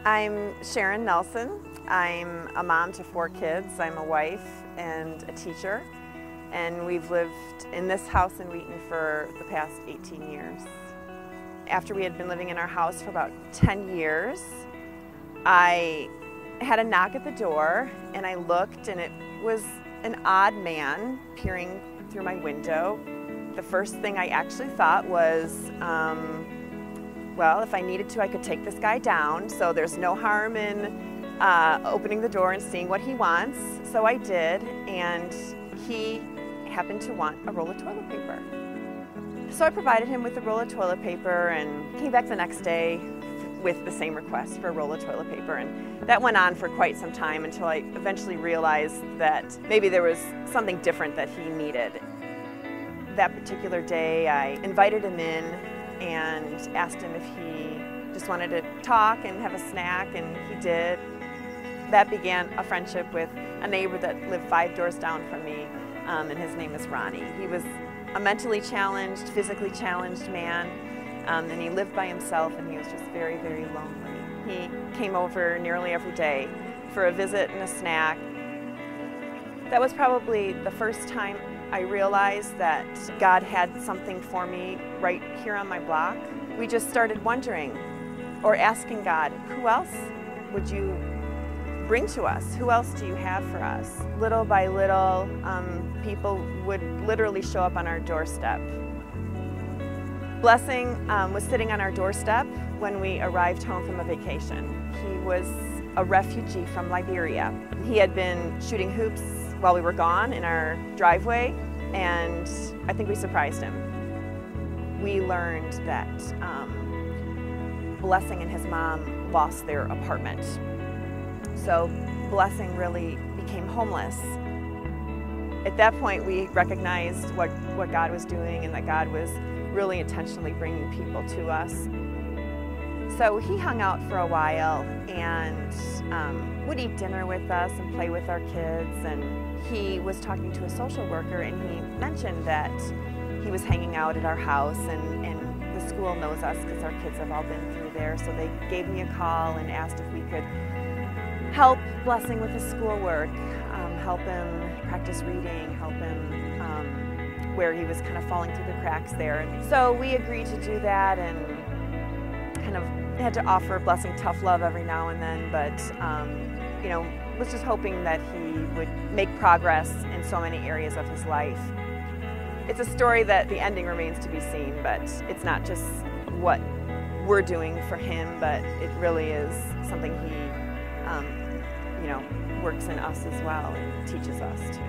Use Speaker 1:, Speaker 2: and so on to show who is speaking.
Speaker 1: I'm Sharon Nelson. I'm a mom to 4 kids. I'm a wife and a teacher, and we've lived in this house in Wheaton for the past 18 years. After we had been living in our house for about 10 years, I had a knock at the door, and I looked, and it was an odd man peering through my window. The first thing I actually thought was, well, if I needed to, I could take this guy down, so there's no harm in opening the door and seeing what he wants. So I did, and he happened to want a roll of toilet paper. So I provided him with a roll of toilet paper and came back the next day with the same request for a roll of toilet paper. And that went on for quite some time until I eventually realized that maybe there was something different that he needed. That particular day, I invited him in and asked him if he just wanted to talk and have a snack, and he did. That began a friendship with a neighbor that lived 5 doors down from me, and his name is Ronnie. He was a mentally challenged, physically challenged man, and he lived by himself, and he was just very, very lonely. He came over nearly every day for a visit and a snack. That was probably the first time I realized that God had something for me right here on my block. We just started wondering or asking God, who else would you bring to us? Who else do you have for us? Little by little, people would literally show up on our doorstep. Blessing was sitting on our doorstep when we arrived home from a vacation. He was a refugee from Liberia. He had been shooting hoops while we were gone in our driveway, and I think we surprised him. We learned that Blessing and his mom lost their apartment. So Blessing really became homeless. At that point, we recognized what God was doing and that God was really intentionally bringing people to us. So he hung out for a while and would eat dinner with us and play with our kids. And he was talking to a social worker, and he mentioned that he was hanging out at our house, and the school knows us because our kids have all been through there. So they gave me a call and asked if we could help Blessing with his schoolwork, help him practice reading, help him where he was kind of falling through the cracks there. And so we agreed to do that, and kind of had to offer Blessing tough love every now and then, but you know, was just hoping that he would make progress in so many areas of his life. It's a story that the ending remains to be seen, but it's not just what we're doing for him, but it really is something he, you know, works in us as well and teaches us too.